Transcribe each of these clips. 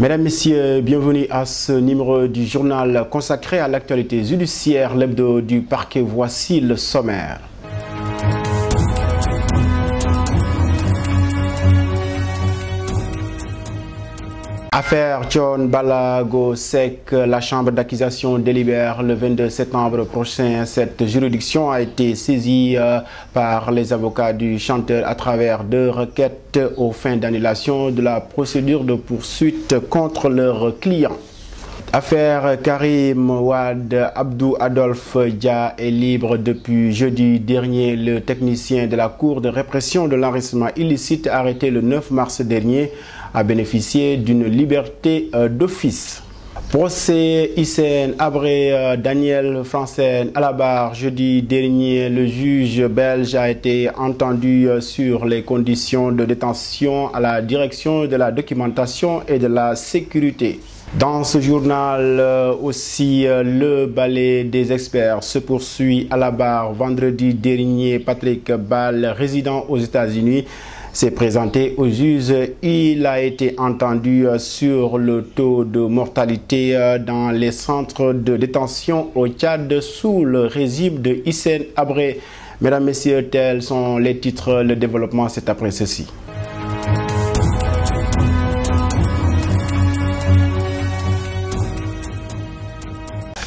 Mesdames, Messieurs, bienvenue à ce numéro du journal consacré à l'actualité judiciaire, l'hebdo du parquet. Voici le sommaire. Affaire Thione Ballago Seck, la chambre d'accusation délibère le 22 septembre prochain. Cette juridiction a été saisie par les avocats du chanteur à travers 2 requêtes aux fins d'annulation de la procédure de poursuite contre leurs clients. Affaire Karim Wade, Abdou Adolphe Dia est libre depuis jeudi dernier. Le technicien de la Cour de répression de l'enrichissement illicite arrêté le 9 mars dernier a bénéficié d'une liberté d'office. Procès Hissène Habré, Daniel Francen à la barre. Jeudi dernier, le juge belge a été entendu sur les conditions de détention à la direction de la documentation et de la sécurité. Dans ce journal aussi, le balai des experts se poursuit à la barre. Vendredi dernier, Patrick Ball, résident aux États-Unis, s'est présenté au juge. Il a été entendu sur le taux de mortalité dans les centres de détention au Tchad sous le régime de Hissène Habré. Mesdames, Messieurs, tels sont les titres. Le développement, c'est après ceci.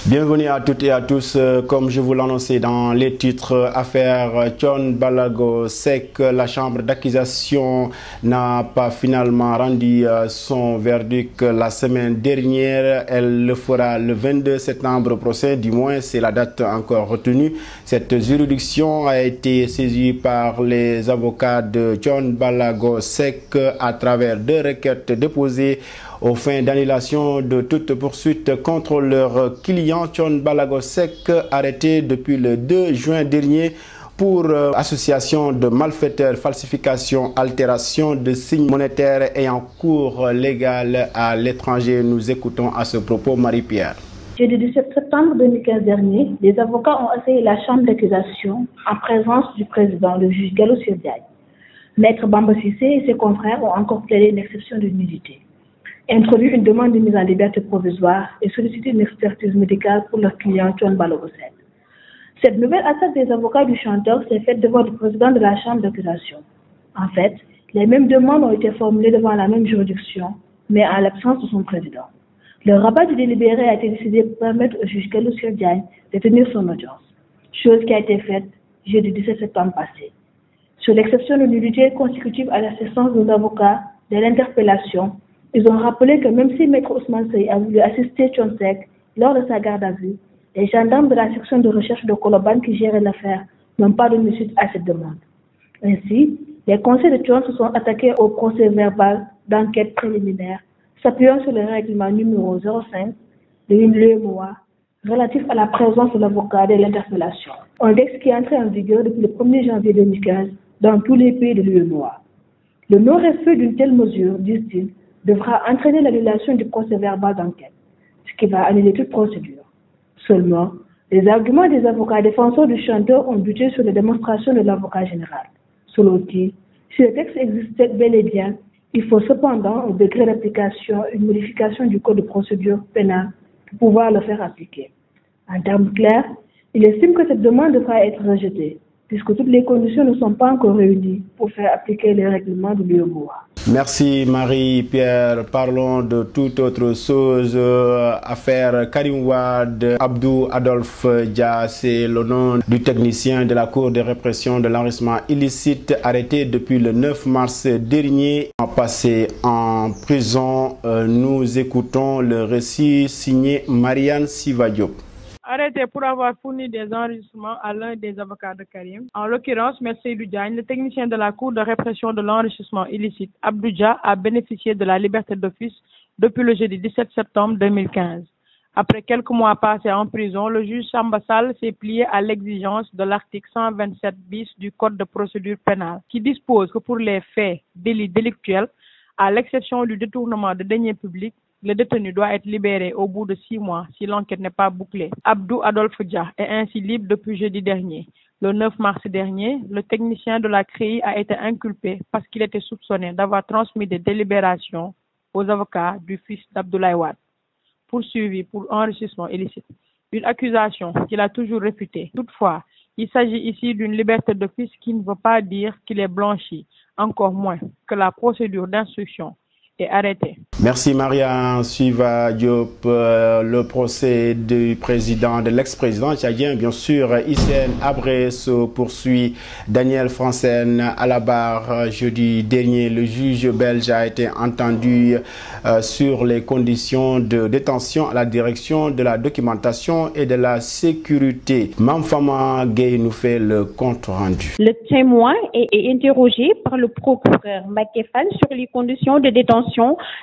Bienvenue à toutes et à tous. Comme je vous l'annonçais dans les titres, affaire Thione Ballago Seck, la chambre d'accusation n'a pas finalement rendu son verdict la semaine dernière. Elle le fera le 22 septembre prochain, du moins c'est la date encore retenue. Cette juridiction a été saisie par les avocats de Thione Ballago Seck à travers 2 requêtes déposées aux fins d'annulation de toute poursuite contre leur client Thione Ballago Seck, arrêté depuis le 2 juin dernier pour association de malfaiteurs, falsification, altération de signes monétaires et en cours légal à l'étranger. Nous écoutons à ce propos Marie-Pierre. Jeudi 17 septembre 2015 dernier, les avocats ont assailli la chambre d'accusation en présence du président, le juge Gallo Diagne. Maître Bamba Cissé et ses confrères ont encore plaidé une exception de nullité, introduit une demande de mise en liberté provisoire et sollicité une expertise médicale pour leur client Thione Ballago Seck. Cette nouvelle attaque des avocats du chanteur s'est faite devant le président de la chambre d'accusation. En fait, les mêmes demandes ont été formulées devant la même juridiction, mais en l'absence de son président. Le rabat du délibéré a été décidé pour permettre au juge Gallo Diagne de tenir son audience, chose qui a été faite jeudi 17 septembre passé. Sur l'exception de nullité consécutive à l'assistance des avocats de l'interpellation, ils ont rappelé que même si Maître Ousmane Seye a voulu assister Thione Seck lors de sa garde à vue, les gendarmes de la section de recherche de Colobane qui géraient l'affaire n'ont pas donné suite à cette demande. Ainsi, les conseils de Thione se sont attaqués au procès verbal d'enquête préliminaire, s'appuyant sur le règlement numéro 05 de l'UEMOA relatif à la présence de l'avocat de l'interpellation. Un texte qui est entré en vigueur depuis le 1er janvier 2015 dans tous les pays de l'UEMOA. Le non-respect d'une telle mesure, disent-ils, devra entraîner l'annulation du procès verbal d'enquête, ce qui va annuler toute procédure. Seulement, les arguments des avocats défenseurs du chanteur ont buté sur les démonstrations de l'avocat général. Selon-il, si le texte existait bel et bien, il faut cependant, au degré d'application, une modification du code de procédure pénale pour pouvoir le faire appliquer. En termes clairs, il estime que cette demande devra être rejetée, puisque toutes les conditions ne sont pas encore réunies pour faire appliquer les règlements de l'UEMOA. Merci Marie-Pierre. Parlons de toute autre chose. Affaire Karim Wade, Abdou Adolphe Dia, c'est le nom du technicien de la Cour de répression de l'enrichissement illicite arrêté depuis le 9 mars dernier, passé en prison. Nous écoutons le récit signé Marianne Sivadiop. Arrêté pour avoir fourni des enregistrements à l'un des avocats de Karim, en l'occurrence M. Seydou Diagne, le technicien de la Cour de répression de l'enrichissement illicite, Abdou Dia, a bénéficié de la liberté d'office depuis le jeudi 17 septembre 2015. Après quelques mois passés en prison, le juge Samba Sall s'est plié à l'exigence de l'article 127 bis du Code de procédure pénale, qui dispose que pour les faits délits délictuels, à l'exception du détournement de deniers publics, le détenu doit être libéré au bout de 6 mois si l'enquête n'est pas bouclée. Abdou Adolphe Dia est ainsi libre depuis jeudi dernier. Le 9 mars dernier, le technicien de la CREI a été inculpé parce qu'il était soupçonné d'avoir transmis des délibérations aux avocats du fils d'Abdoulaye Wade, poursuivi pour enrichissement illicite. Une accusation qu'il a toujours réfutée. Toutefois, il s'agit ici d'une liberté d'office qui ne veut pas dire qu'il est blanchi, encore moins que la procédure d'instruction est arrêtée. Merci Maria Suiva Diop. Le procès du président, de l'ex-président tchadien, bien sûr, Hissène Habré, se poursuit. Daniel Fransen à la barre jeudi dernier. Le juge belge a été entendu sur les conditions de détention à la direction de la documentation et de la sécurité. Mamfama Gueye nous fait le compte rendu. Le témoin est interrogé par le procureur Macky Sall sur les conditions de détention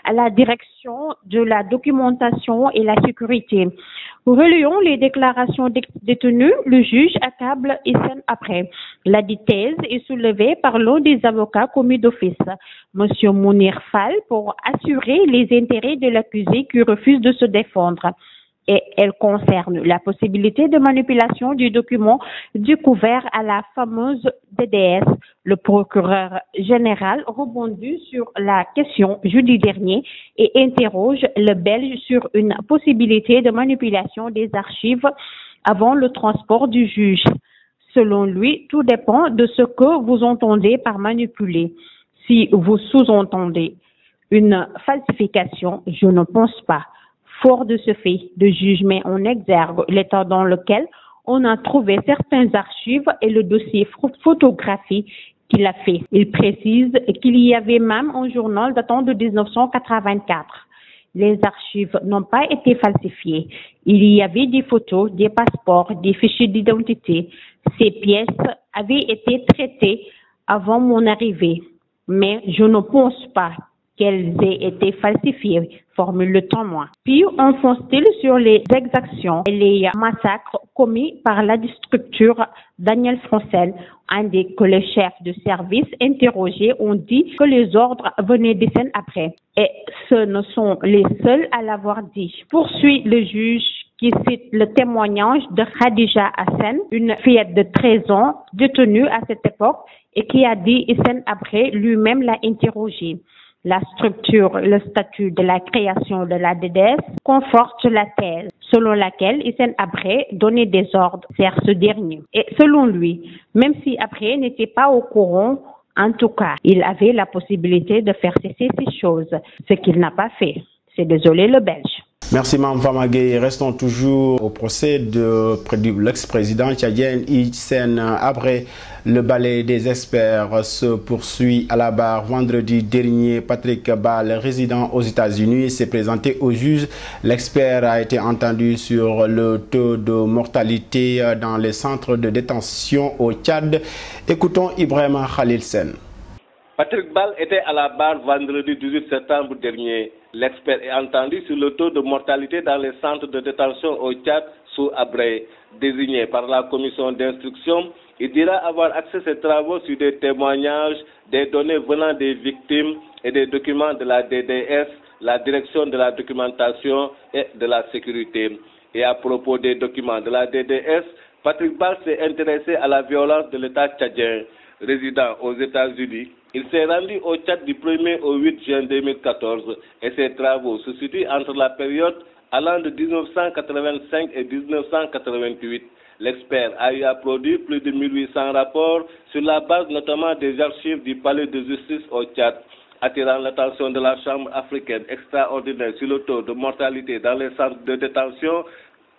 à la direction de la documentation et la sécurité. Relayons les déclarations des détenus. Le juge accable Hissène Habré. La thèse est soulevée par l'un des avocats commis d'office, M. Mounir Fall, pour assurer les intérêts de l'accusé qui refuse de se défendre. Et elle concerne la possibilité de manipulation du document découvert à la fameuse DDS. Le procureur général rebondit sur la question jeudi dernier et interroge le Belge sur une possibilité de manipulation des archives avant le transport du juge. Selon lui, tout dépend de ce que vous entendez par manipuler. Si vous sous-entendez une falsification, je ne pense pas. Fort de ce fait, le juge met en exergue l'état dans lequel on a trouvé certaines archives et le dossier photographie qu'il a fait. Il précise qu'il y avait même un journal datant de 1984. Les archives n'ont pas été falsifiées. Il y avait des photos, des passeports, des fichiers d'identité. Ces pièces avaient été traitées avant mon arrivée, mais je ne pense pas qu'elles aient été falsifiées, formule le témoin. Puis enfonce-t-il sur les exactions et les massacres commis par la structure Daniel Fransen, indique que les chefs de service interrogés ont dit que les ordres venaient d'Hissène Habré. Et ce ne sont les seuls à l'avoir dit. Poursuit le juge qui cite le témoignage de Khadija Hassen, une fillette de 13 ans détenue à cette époque et qui a dit Hissène Habré lui-même l'a interrogé. La structure, le statut de la création de la DDS conforte la thèse selon laquelle Hissène Habré donnait des ordres vers ce dernier. Et selon lui, même si Habré n'était pas au courant, en tout cas, il avait la possibilité de faire cesser ces choses, ce qu'il n'a pas fait. C'est désolé le Belge. Merci Mme Famagé. Restons toujours au procès de l'ex-président tchadien Hissène Habré. Le balai des experts se poursuit à la barre. Vendredi dernier, Patrick Ball, résident aux États-Unis, s'est présenté au juge. L'expert a été entendu sur le taux de mortalité dans les centres de détention au Tchad. Écoutons Ibrahima Khalil Sen. Patrick Ball était à la barre vendredi 18 septembre dernier. L'expert est entendu sur le taux de mortalité dans les centres de détention au Tchad sous Habré. Désigné par la commission d'instruction, il dira avoir axé ses travaux sur des témoignages, des données venant des victimes et des documents de la DDS, la direction de la documentation et de la sécurité. Et à propos des documents de la DDS, Patrick Ball s'est intéressé à la violence de l'État tchadien. Résident aux États-Unis, il s'est rendu au Tchad du 1er au 8 juin 2014 et ses travaux se situent entre la période allant de 1985 et 1988. L'expert a eu à produire plus de 1800 rapports sur la base notamment des archives du palais de justice au Tchad, attirant l'attention de la Chambre africaine extraordinaire sur le taux de mortalité dans les centres de détention.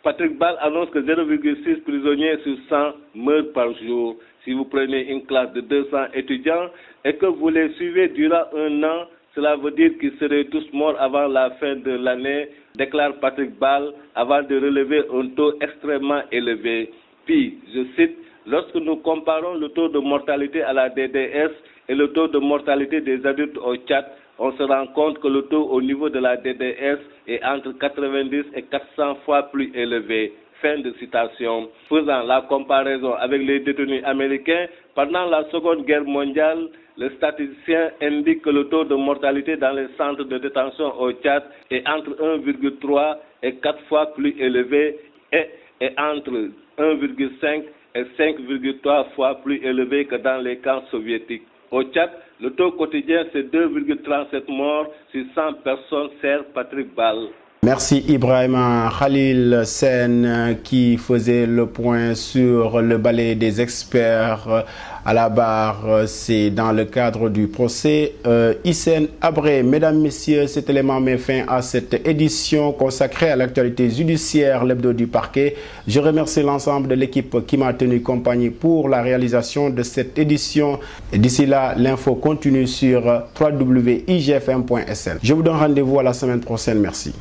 Patrick Ball annonce que 0,6 prisonniers sur 100 meurent par jour. Si vous prenez une classe de 200 étudiants et que vous les suivez durant un an, cela veut dire qu'ils seraient tous morts avant la fin de l'année, déclare Patrick Ball, avant de relever un taux extrêmement élevé. Puis, je cite, lorsque nous comparons le taux de mortalité à la DDS et le taux de mortalité des adultes au Tchad, on se rend compte que le taux au niveau de la DDS est entre 90 et 400 fois plus élevé. Fin de citation. Faisant la comparaison avec les détenus américains, pendant la Seconde Guerre mondiale, le statisticien indique que le taux de mortalité dans les centres de détention au Tchad est entre 1,3 et 4 fois plus élevé et est entre 1,5 et 5,3 fois plus élevé que dans les camps soviétiques. Au Tchad, le taux quotidien, c'est 2,37 morts sur 100 personnes, cher Patrick Ball. Merci Ibrahima. Khalil Sen qui faisait le point sur le balai des experts à la barre. C'est dans le cadre du procès Hissène Habré. Mesdames, Messieurs, cet élément met fin à cette édition consacrée à l'actualité judiciaire, l'hebdo du parquet. Je remercie l'ensemble de l'équipe qui m'a tenu compagnie pour la réalisation de cette édition. D'ici là, l'info continue sur www.igfm.sn. Je vous donne rendez-vous à la semaine prochaine. Merci.